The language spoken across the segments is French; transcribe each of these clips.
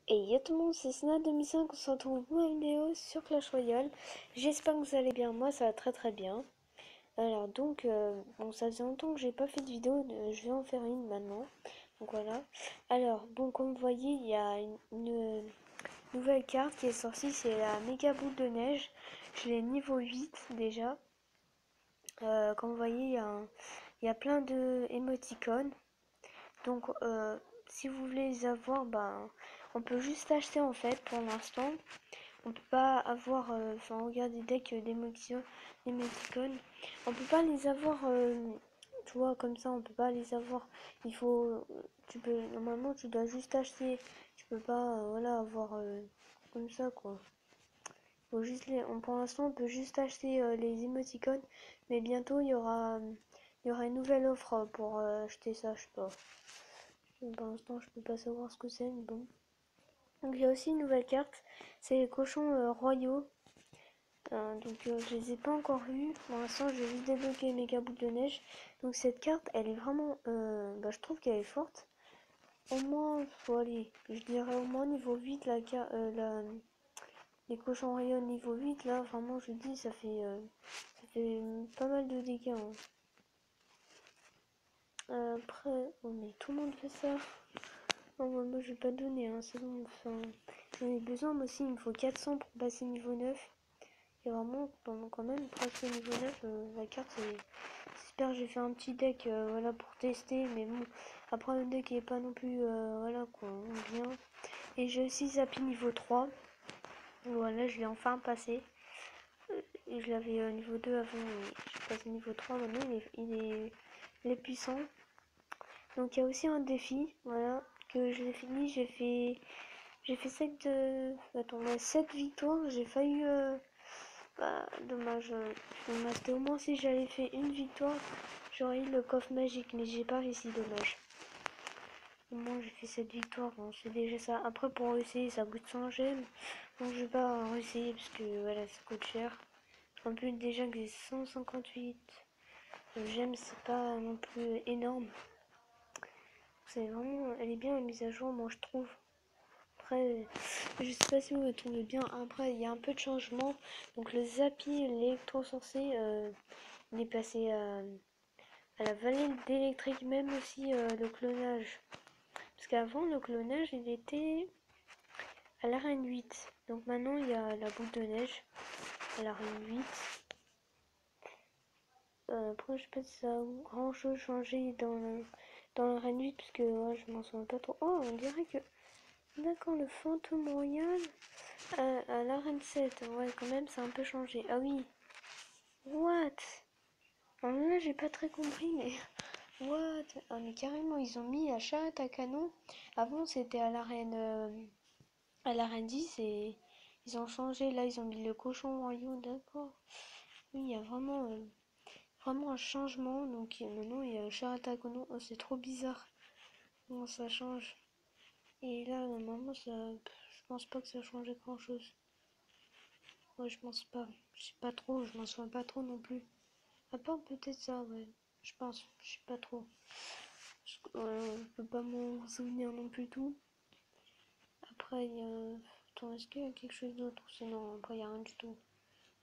Et yo tout le monde, c'est Sna 2005, on se retrouve pour une vidéo sur Clash Royale. J'espère que vous allez bien, moi ça va très très bien. Alors donc, bon ça faisait longtemps que j'ai pas fait de vidéo, je vais en faire une maintenant. Donc voilà. Alors, bon comme vous voyez, il y a une nouvelle carte qui est sortie, c'est la méga boule de neige. Je l'ai niveau 8 déjà. Comme vous voyez, il y a plein de émoticônes. Donc, si vous voulez les avoir, ben, on peut juste acheter en fait pour l'instant. On peut pas avoir, enfin, regarde des decks d'émoticônes. On peut pas les avoir, tu vois, comme ça, on peut pas les avoir. Il faut, normalement, tu dois juste acheter. Tu peux pas, voilà, avoir comme ça, quoi. Faut juste pour l'instant, on peut juste acheter les émoticônes, mais bientôt il y aura une nouvelle offre pour acheter ça, je sais pas. Pour l'instant, je peux pas savoir ce que c'est, mais bon. Donc, il y a aussi une nouvelle carte, c'est les cochons royaux. Donc, je les ai pas encore vus. Pour l'instant, j'ai juste débloqué méga boule de neige. Donc, cette carte, elle est vraiment. Je trouve qu'elle est forte. Au moins, faut aller. Je dirais au moins niveau 8, les cochons royaux niveau 8, là, vraiment, je dis, ça fait pas mal de dégâts, hein. Après, oh, mais tout le monde fait ça. Non, moi je vais pas donner, hein, c'est bon. Enfin, j'en ai besoin, moi aussi, il me faut 400 pour passer niveau 9. Et vraiment, quand même, presque niveau 9, la carte, c'est super. J'ai fait un petit deck, voilà, pour tester. Mais bon, après, le deck est pas non plus, voilà, quoi, bien. Et j'ai aussi Zappy niveau 3. Voilà, je l'ai enfin passé. Et je l'avais niveau 2 avant, j'ai passé niveau 3. Maintenant, il est puissant. Donc, il y a aussi un défi, voilà, que je l'ai fini. J'ai fait 7, attends, ouais, 7 victoires. J'ai failli, dommage. Il me restait au moins, si j'avais fait une victoire, j'aurais eu le coffre magique, mais j'ai pas réussi, dommage. Au moins, j'ai fait 7 victoires, bon, c'est déjà ça. Après, pour réussir, ça coûte 100 gemmes. Donc, je vais pas réussir parce que voilà, ça coûte cher. En plus, déjà que j'ai 158 gemmes, c'est pas non plus énorme. C'est vraiment, elle est bien la mise à jour, moi je trouve. Après, je sais pas si vous le trouvez bien. Après, il y a un peu de changement. Donc, le Zappy, l'électro-sorcier, il est passé à la vallée d'électrique, même aussi le clonage. Parce qu'avant, le clonage, il était à l'arène 8. Donc, maintenant, il y a la boule de neige à l'arène 8. Après, je sais pas si ça a grand chose changé dans l'arène 8, parce que ouais, je m'en souviens pas trop. Oh, on dirait que. D'accord, le fantôme royal à l'arène 7. Ouais, quand même, ça a un peu changé. Ah oui. What? Alors là, j'ai pas très compris, mais. What? Ah, mais carrément, ils ont mis la charrette à canon. Avant, c'était à l'arène 10 et ils ont changé. Là, ils ont mis le cochon royaux, d'accord. Oui, il y a vraiment un changement. Donc, maintenant, il y a la charrette à canon. Oh, c'est trop bizarre. Comment ça change? Et là, normalement, je pense pas que ça changeait grand chose. Ouais, je pense pas. Je sais pas trop, je m'en souviens pas trop non plus. À part peut-être ça, ouais. Je pense, je sais pas trop. Je peux pas m'en souvenir non plus tout. Après, il y a. Attends, est-ce qu'il y a quelque chose d'autre? Sinon, après, il y a rien du tout.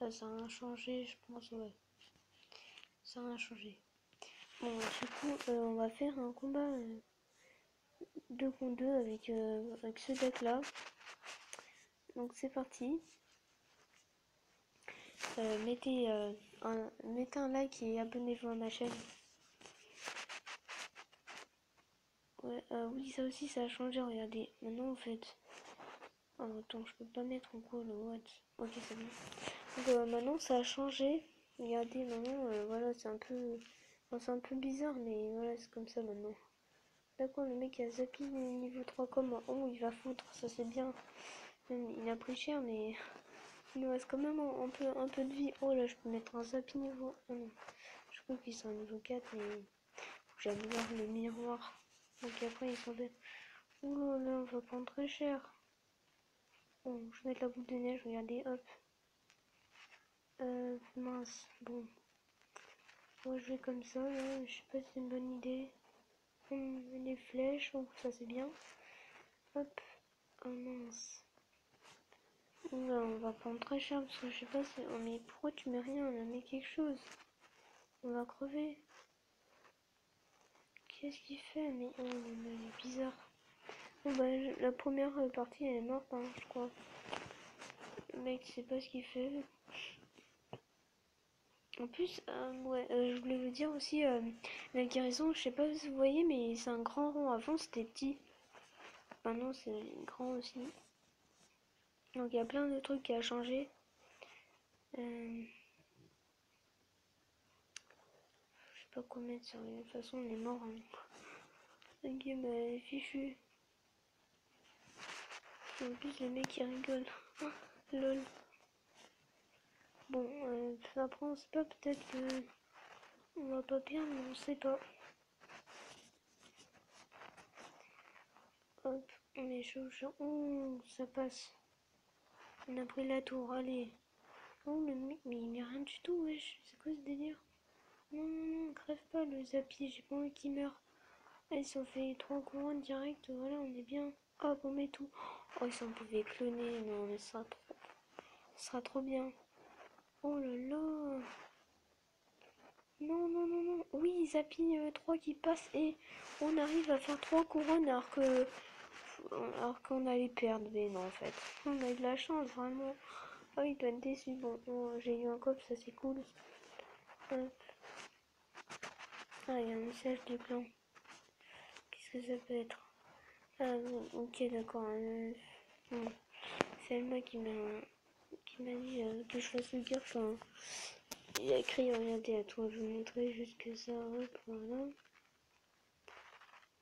Là, ça a rien changé, je pense, ouais. Ça a rien changé. Bon, du coup, on va faire un combat 2 contre 2 avec ce deck-là. Donc, c'est parti. Mettez un like et abonnez-vous à ma chaîne. Ouais, oui, ça aussi, ça a changé, regardez. Maintenant, en fait... Oh, attends, je peux pas mettre en quoi le what. Ok, c'est bon. Donc, maintenant, ça a changé. Regardez, maintenant, voilà, enfin, c'est un peu bizarre, mais voilà, c'est comme ça maintenant. D'accord, le mec a zappé niveau 3 comme... Oh, il va foutre, ça c'est bien. Il a pris cher, mais... Il nous reste quand même un peu de vie. Oh là, je peux mettre un zappy niveau... Oh non, je crois qu'ils sont niveau 4, mais... Faut que j'améliore le miroir. Donc après, ils sont bien. Oh là là, on va prendre très cher. Bon, je vais mettre la boule de neige, regardez, hop. Mince, bon. Moi, je vais comme ça, là. Je sais pas si c'est une bonne idée. Les flèches, oh, ça c'est bien. Hop. Oh mince. Oula, on va prendre très cher parce que je sais pas si... Oh mais pourquoi tu mets rien? On a mis quelque chose. On va crever. Qu'est-ce qu'il fait? Mais oh non, il est bizarre. Bon bah la première partie elle est morte hein, je crois. Le mec sait pas ce qu'il fait. En plus, ouais, je voulais vous dire aussi, la guérison, je sais pas si vous voyez, mais c'est un grand rond. Avant c'était petit. Maintenant c'est grand aussi. Donc il y a plein de trucs qui a changé. Je sais pas quoi mettre sur de toute façon on est mort. Hein. La game elle est fichue. En plus le mec il rigole. Lol. Bon, après on sait pas, peut-être que on va pas perdre, mais on sait pas. Hop, on est chaud, chaud. Oh, ça passe. On a pris la tour, allez. Oh, le mec, mais il met rien du tout, wesh. C'est quoi ce délire? Non, non, non, crève pas le Zapi, j'ai pas envie qu'il meure. Ah, ils sont fait 3 couronnes direct, voilà, on est bien. Hop, on met tout. Oh, ils s'en pouvaient cloner, non, mais ça sera trop bien. Oh là là. Non, non, non, non. Oui, Zapi 3 qui passe et on arrive à faire 3 couronnes alors qu'on allait perdre. Mais non, en fait. On a eu de la chance, vraiment. Oh, il doit être déçu. Bon, j'ai eu un cop, ça c'est cool. Hop. Ah, il y a un message du clan. Qu'est-ce que ça peut être? Ah, bon, ok, d'accord. Bon. C'est Elma qui m'a dit que je fasse le dire. Enfin, il a écrit, regardez, à toi, je vais vous montrer juste que ça. Hop, voilà.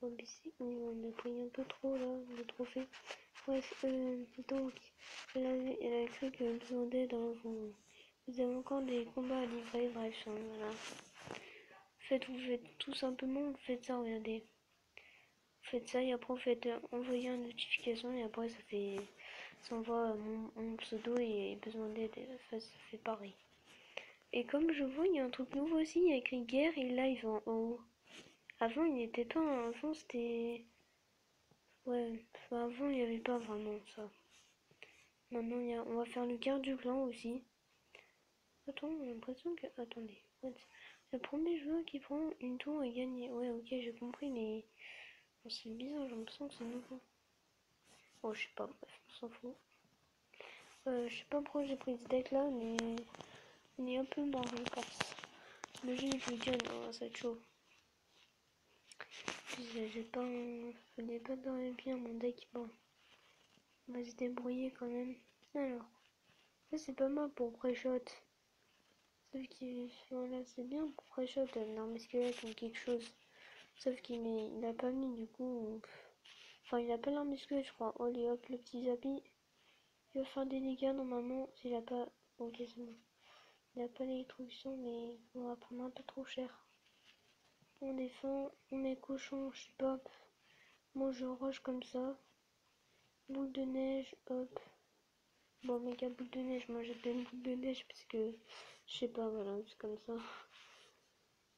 Oh, ici, on a pris un peu trop là, le trophée. Bref, donc, elle a écrit que besoin d'aide, hein, vous avez encore des combats à livrer, bref, hein, voilà. Vous faites tout simplement, vous faites ça, regardez. Vous faites ça et après vous faites envoyer une notification et après ça envoie mon pseudo et besoin d'aide, ça fait pareil. Et comme je vois, il y a un truc nouveau aussi, il y a écrit guerre et live en haut. Avant, il n'était pas, avant c'était... Ouais, enfin, avant il n'y avait pas vraiment ça. Maintenant, on va faire le quart du clan aussi. Attends, j'ai l'impression que... Attendez. Le premier joueur qui prend une tour est gagné. Ouais, ok, j'ai compris, mais... Bon, c'est bizarre, j'ai l'impression que c'est nouveau. Oh, je sais pas, bref, on s'en fout. Je sais pas pourquoi j'ai pris ce deck là, mais... On est un peu mort, je pense. Imagine que je gagne, ça va être chaud. J'ai pas... Je connais pas bien mon deck, bon. On va se débrouiller quand même. Alors, ça c'est pas mal pour pré-shot. Sauf qu'il... Voilà, c'est bien pour pré-shot, une arme squelette ou quelque chose. Sauf il a pas mis du coup... Enfin, il a pas l'arme squelette, je crois. Oh, les hop, le petit Zapi. Il va faire des dégâts normalement, s'il a pas... Ok, c'est bon. Il a pas l'électrocution, mais on va prendre un peu trop cher. On défend, on est cochon, je sais pas. Moi je rush comme ça. Boule de neige, hop. Bon, méga boule de neige, moi j'appelle boule de neige parce que je sais pas, voilà, c'est comme ça.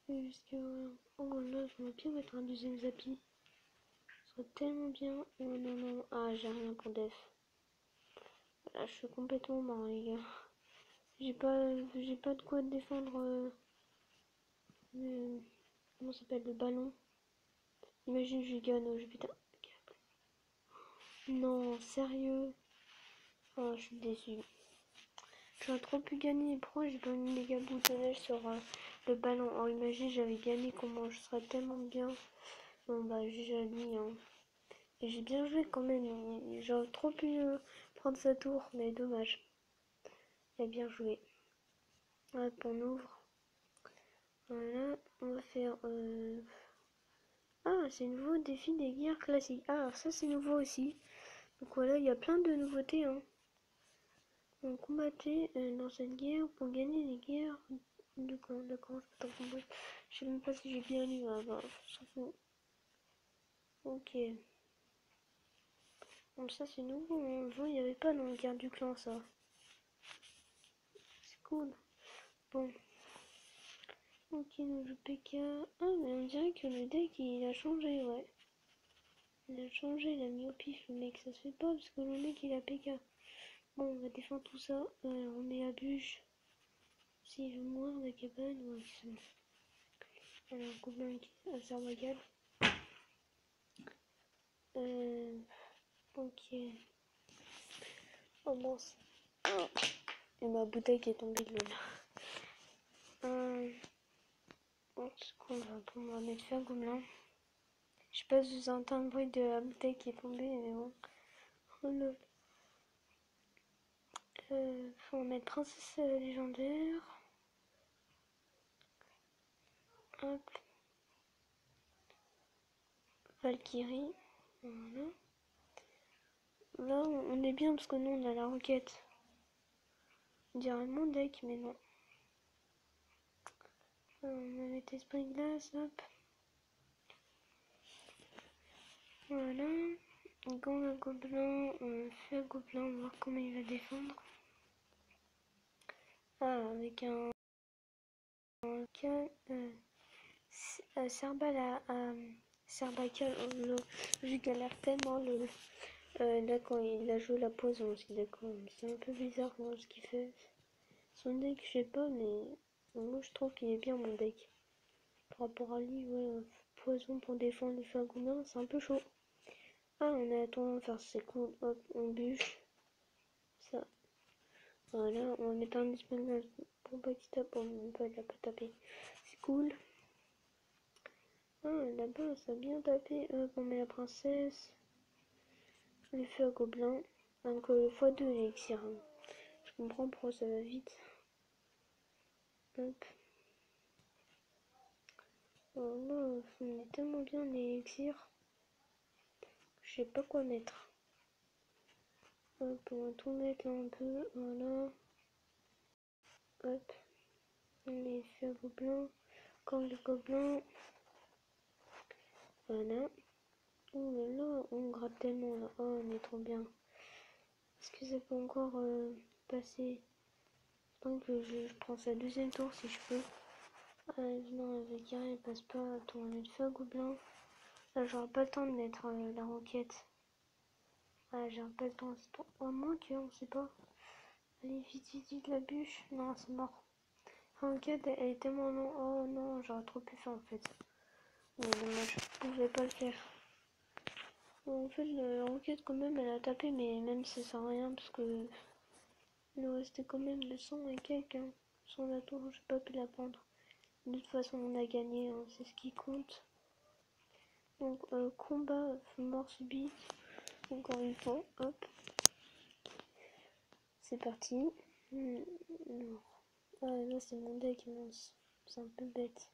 Jusqu'à voilà. Oh là, j'aimerais bien mettre un deuxième Zapi. Ce serait tellement bien. Oh non, non, ah, j'ai rien pour def. Là, je suis complètement mort, les gars. J'ai pas de quoi défendre comment ça s'appelle, le ballon. Imagine, je gagne, oh, putain. Non, sérieux. Oh, je suis déçue. J'aurais trop pu gagner. Pourquoi j'ai pas une méga boule de neige sur le ballon? Oh, imagine, j'avais gagné, comment je serais tellement bien. Bon, bah, j'ai lui, hein. Et j'ai bien joué quand même. J'aurais trop pu prendre sa tour, mais dommage. Il a bien joué. Hop, on ouvre. Voilà, on va faire... Ah, c'est nouveau défi des guerres classiques. Ah, alors ça c'est nouveau aussi. Donc voilà, il y a plein de nouveautés, hein. On combattait dans cette guerre pour gagner les guerres de camp. D'accord, je sais même pas si j'ai bien lu, hein, bah, on s'en fout. Ok. Bon, ça c'est nouveau, hein. Avant il n'y avait pas dans le guerre du clan ça. C'est cool. Bon. Ok, on joue PK. Ah, mais on dirait que le deck il a changé, ouais. Il a changé, il a mis au pif le mec, ça se fait pas parce que le mec il a PK. Bon, on va défendre tout ça. On met la bûche. S'il veut mourir de la cabane, ouais, c'est bon. Alors, gobelin qui a Sarvagal. Ok. Oh mince. Et ma bouteille qui est tombée de l'eau. On va mettre faire gobelin. Je sais pas si vous entendez le bruit de la bouteille qui est tombée, mais bon. Oh là. Faut mettre princesse légendaire. Hop. Valkyrie. Voilà. Là, on est bien parce que nous, on a la roquette. On dirait mon deck, mais non. On va mettre esprit glace, hop. Voilà. Gang à gobelin. On fait un gobelin, on va voir comment il va défendre. Ah, avec un Serbacal, je galère tellement là quand il a joué la poison aussi, d'accord. C'est un peu bizarre ce qu'il fait. Son deck, je sais pas, mais moi je trouve qu'il est bien mon deck. Par rapport à lui, ouais, poison pour défendre le Fagoumin, c'est un peu chaud. Ah, on a tendance à faire ses coups, hop, on bûche. Ça. Voilà, on va mettre un espagnol pour pas qu'il tape, on peut la pas taper. C'est cool. Ah, là-bas, ça a bien tapé. Hop, on met la princesse. Le feu à gobelin. Donc, le x2 l'élixir. Hein. Je comprends pourquoi ça va vite. Hop. Voilà, on est tellement bien l'élixir. Je sais pas quoi mettre. Hop, on va tout mettre là un peu. Voilà. Hop. On met feu à gobelin. Corps de gobelin. Voilà. Oh là là, on gratte tellement là. Oh, on est trop bien. Est-ce que ça peut encore passer? Donc je prends sa deuxième tour si je peux. Non, la Valkyrie elle passe pas. Attends, on va mettre feu à gobelin. Là, j'aurai pas le temps de mettre la roquette. Ah, j'aurai pas le temps. Au moins que, on sait pas. Allez, vite, vite, vite, la bûche. Non, c'est mort. La roquette, elle est tellement longue. Oh non, j'aurais trop pu faire en fait. Mais dommage, je pouvais pas le faire. Bon, en fait, la roquette, quand même, elle a tapé, mais même ça sert à rien parce que. Il nous restait quand même 200 et quelques. Hein. Sans la tour, j'ai pas pu la prendre. De toute façon, on a gagné, hein, c'est ce qui compte. Donc, combat, mort subite. Encore une fois, hop. C'est parti. Non. Ah, là, c'est mon deck, mince. C'est un peu bête.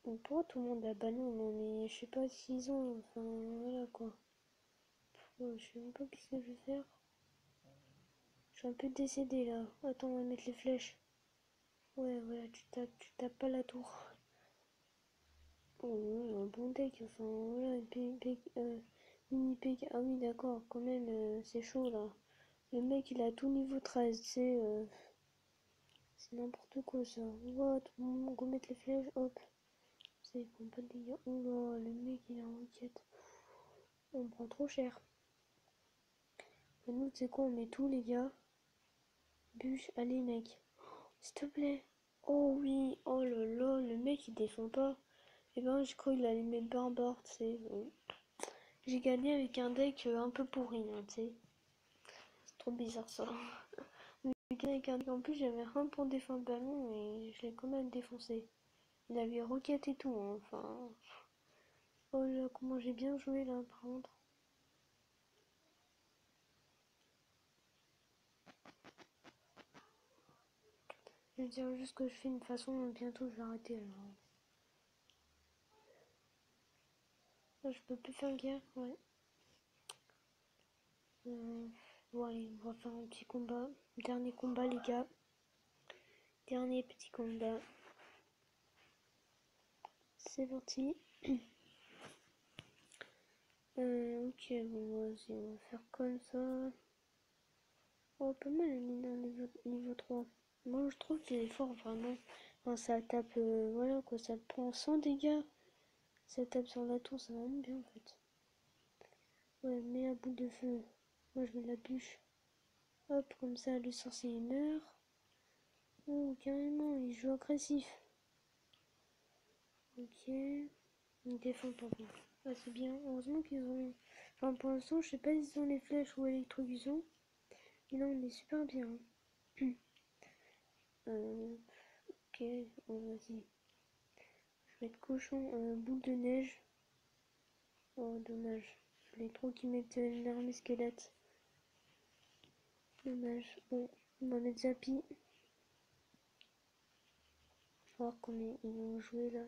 Pourquoi tout le monde a ballon? Non, mais je sais pas, 6 ans. Enfin, voilà quoi. Je sais même pas qu'est-ce que je vais faire. Je suis un peu décédé là. Attends, on va mettre les flèches. Ouais, voilà, tu tapes pas la tour. Oh, un bon deck, enfin voilà, mini PK. Ah oui, d'accord, quand même, c'est chaud là. Le mec il a tout niveau 13, c'est n'importe quoi ça. What? On va mettre les flèches, hop. C'est bon, pas de dégâts. Oh là, le mec il est en roquette. On prend trop cher. Et nous, c'est quoi? On met tout, les gars. Bûche, allez, mec. S'il te plaît. Oh oui, oh là là, le mec il défend pas. Et ben, je crois qu'il allait mettre barbare, tu sais. Bon. J'ai gagné avec un deck un peu pourri, hein, tu sais. C'est trop bizarre ça. J'ai gagné avec un deck en plus, j'avais rien pour défendre le ballon et je l'ai quand même défoncé. Il avait roquette et tout, hein, enfin. Oh là, comment j'ai bien joué là, par contre. Je vais dire juste que je fais une façon, bientôt je vais arrêter alors. Là, je peux plus faire guerre, ouais. Bon, allez, on va faire un petit combat. Dernier combat, les gars. Dernier petit combat. C'est parti. Ok, bon, vas-y, on va faire comme ça. Oh, pas mal le mineur niveau 3. Moi, je trouve qu'il est fort, vraiment. Enfin, ça tape, voilà quoi, ça prend 100 dégâts. Ça tape sur la tour, ça va vraiment bien en fait. Ouais, mets un bout de feu. Moi je mets la bûche. Hop, comme ça le sorcier il meurt. Oh, carrément, il joue agressif. Ok. Il défend par contre. Ah, c'est bien. Heureusement qu'ils ont. Enfin, pour l'instant, je sais pas s'ils ont les flèches ou électrocution. Mais là, on est super bien. Ok, bon, vas-y. Je vais être cochon, boule de neige. Oh, dommage. Je voulais trop qu'ils mettent une armée squelette. Dommage. Bon, on va mettre Zappy. Voir comment ils vont jouer là.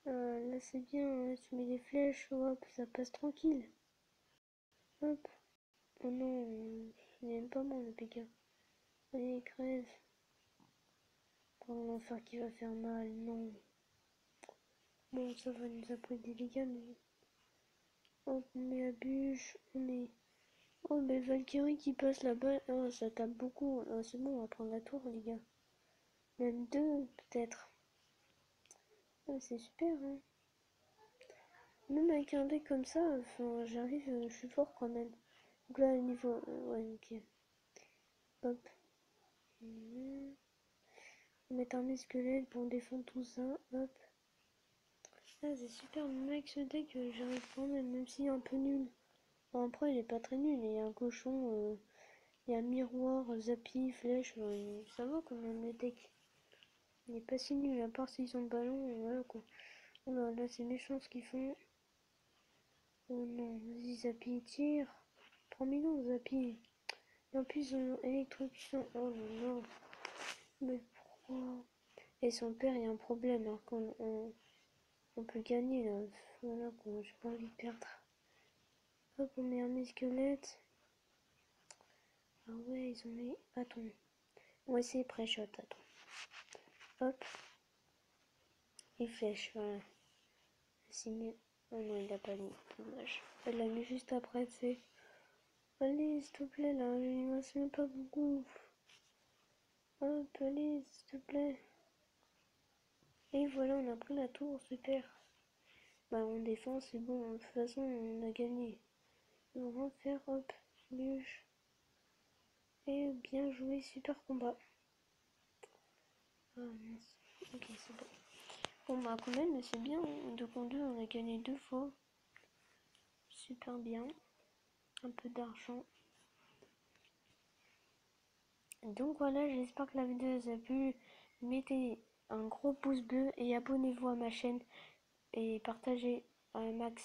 Là, c'est bien. Hein, tu mets des flèches. Hop, ça passe tranquille. Hop. Oh non, il n'aime pas moi le PK. Allez, crève. Oh, l'enfer qui va faire mal, non. Bon, ça va, nous a pris des dégâts, mais... Hop, on met la bûche, on met... Oh, mais Valkyrie qui passe là-bas. Oh, ça tape beaucoup. Oh, c'est bon, on va prendre la tour, les gars. Même deux, peut-être. Oh, c'est super, hein. Même avec un deck comme ça, enfin, j'arrive, je suis fort quand même. Donc là, niveau... ouais, ok. Hop. On va mettre un squelette pour défendre tout ça. Hop. Ah, c'est super, même avec ce deck, j'arrive quand même s'il est un peu nul. Bon, après, il est pas très nul, il y a un cochon, il y a miroir, zappy, flèche, ça va quand même le deck. Il est pas si nul, à part s'ils ont le ballon, voilà quoi. Oh là, c'est méchant ce qu'ils font. Oh non, vas-y, zappy, tire. 3 millions, zappy. Et en plus, ils ont électrocution. Oh non, non. Mais pourquoi? Et son père, il y a un problème, alors on peut gagner là. Voilà quoi, j'ai pas envie de perdre. Hop, on met un squelette. Ah ouais, ils ont mis... Attends. On va essayer pré-shot, attends. Hop. Et flèche, voilà. Signé. Oh non, il a pas mis. Dommage. Elle l'a mis juste après, tu sais. Allez, s'il te plaît, là. Il me reste même pas beaucoup. Hop, allez, s'il te plaît. Et voilà, on a pris la tour, super. Bah, on défend, c'est bon. De toute façon, on a gagné. On va faire, hop, bûche. Et bien joué, super combat. Ah mince. Ok, c'est bon. Bon bah quand même c'est bien, 2 contre 2 on a gagné 2 fois. Super bien. Un peu d'argent. Donc voilà, j'espère que la vidéo vous a plu. Mettez un gros pouce bleu et abonnez-vous à ma chaîne et partagez à max.